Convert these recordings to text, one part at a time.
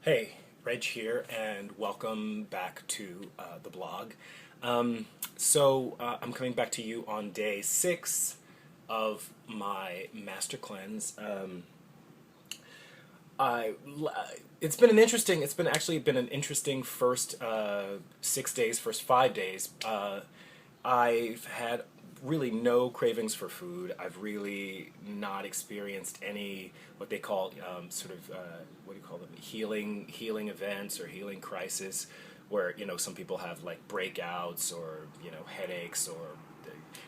Hey, Reg here, and welcome back to the blog. I'm coming back to you on day 6 of my master cleanse. I it's been actually been an interesting first 6 days, first 5 days. I've had really no cravings for food. I've really not experienced any what they call what do you call them, healing events or healing crisis, where some people have like breakouts or headaches or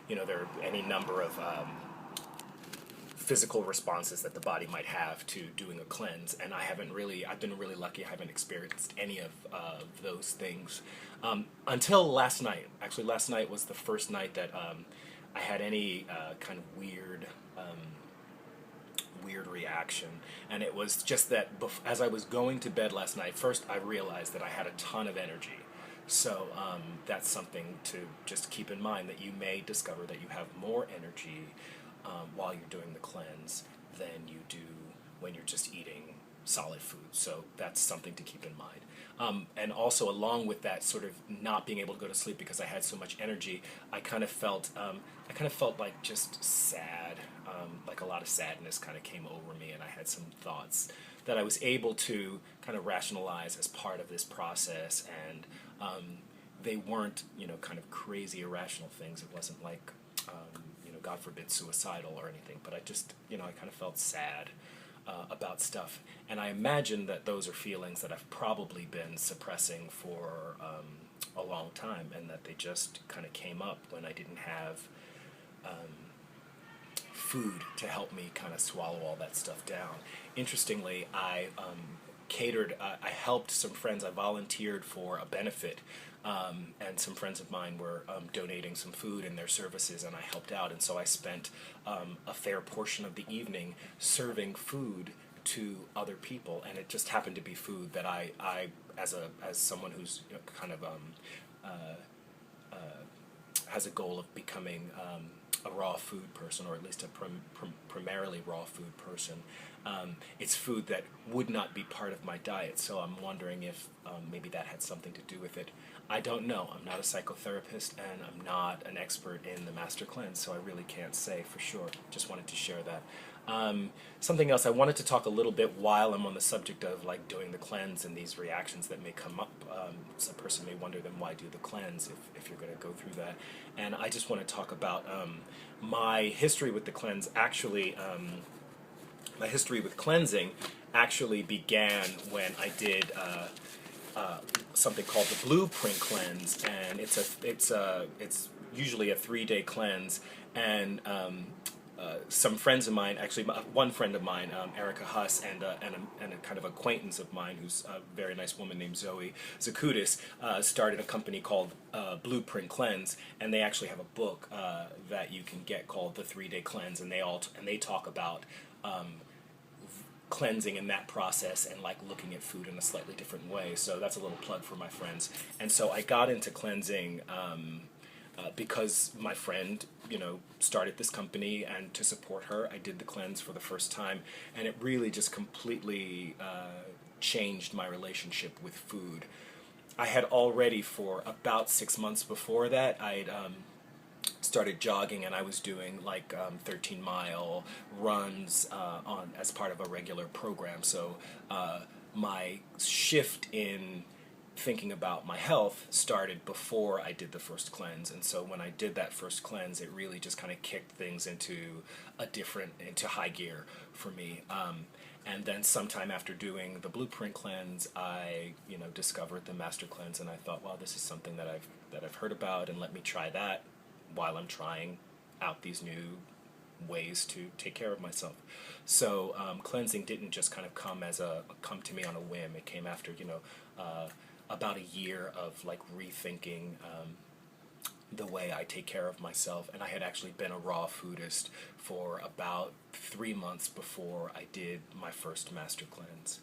there are any number of physical responses that the body might have to doing a cleanse, and I've been really lucky. I haven't experienced any of those things until last night. Actually, last night was the first night that I had any kind of weird reaction, and it was just that as I was going to bed last night, first I realized that I had a ton of energy. So that's something to just keep in mind, that you may discover that you have more energy while you're doing the cleanse than you do when you're just eating solid food. So that's something to keep in mind. And also, along with that sort of not being able to go to sleep because I had so much energy, I kind of felt like just sad, like a lot of sadness kind of came over me, and I had some thoughts that I was able to kind of rationalize as part of this process, and they weren't kind of crazy irrational things. It wasn't like God forbid, suicidal or anything, but I just, I kind of felt sad about stuff. And I imagine that those are feelings that I've probably been suppressing for a long time, and that they just kind of came up when I didn't have food to help me kind of swallow all that stuff down. Interestingly, I I helped some friends. I volunteered for a benefit, and some friends of mine were donating some food and their services, and I helped out. And so I spent a fair portion of the evening serving food to other people, and it just happened to be food that I as someone who's kind of has a goal of becoming a raw food person, or at least a primarily raw food person. It's food that would not be part of my diet, so I'm wondering if maybe that had something to do with it. I don't know. I'm not a psychotherapist, and I'm not an expert in the Master Cleanse, so I really can't say for sure. Just wanted to share that. Something else, I wanted to talk a little bit while I'm on the subject of like doing the cleanse and these reactions that may come up. So a person may wonder, then why do the cleanse if you're going to go through that? And I just want to talk about my history with the cleanse. Actually, my history with cleansing actually began when I did something called the Blueprint Cleanse, and it's usually a 3-day cleanse, and some friends of mine, actually one friend of mine, Erica Huss, and a kind of acquaintance of mine who's a very nice woman named Zoe Zakudis, started a company called Blueprint Cleanse, and they actually have a book that you can get called the 3-Day Cleanse, and they talk about cleansing in that process and like looking at food in a slightly different way. So that's a little plug for my friends. And so I got into cleansing because my friend, started this company, and to support her, I did the cleanse for the first time, and it really just completely changed my relationship with food. I had already, for about 6 months before that, I'd started jogging, and I was doing like 13-mile runs as part of a regular program. So my shift in thinking about my health started before I did the first cleanse, and so when I did that first cleanse, it really just kind of kicked things into high gear for me. And then sometime after doing the Blueprint Cleanse, I discovered the Master Cleanse, and I thought, well, this is something that I've heard about, and let me try that while I'm trying out these new ways to take care of myself. So cleansing didn't just kind of come to me on a whim. It came after about a year of like rethinking the way I take care of myself, and I had actually been a raw foodist for about 3 months before I did my first Master Cleanse.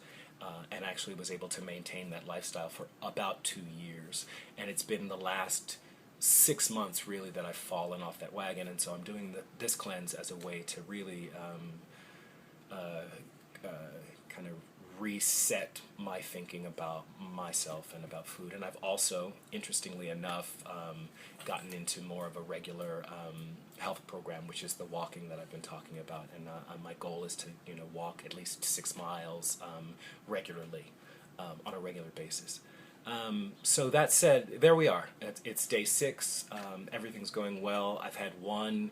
And actually was able to maintain that lifestyle for about 2 years. And it's been the last 6 months really that I've fallen off that wagon, and so I'm doing this cleanse as a way to really kind of reset my thinking about myself and about food. And I've also, interestingly enough, gotten into more of a regular health program, which is the walking that I've been talking about. And my goal is to, walk at least 6 miles regularly, on a regular basis. So that said, there we are. It's day 6. Everything's going well. I've had one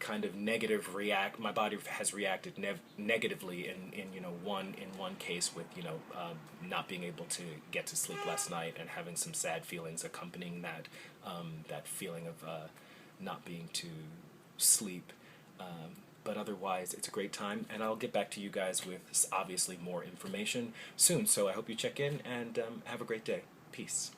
kind of negative my body has reacted negatively in one case with not being able to get to sleep last night and having some sad feelings accompanying that feeling of not being to sleep. But otherwise, it's a great time, and I'll get back to you guys with obviously more information soon. So I hope you check in, and have a great day. Peace.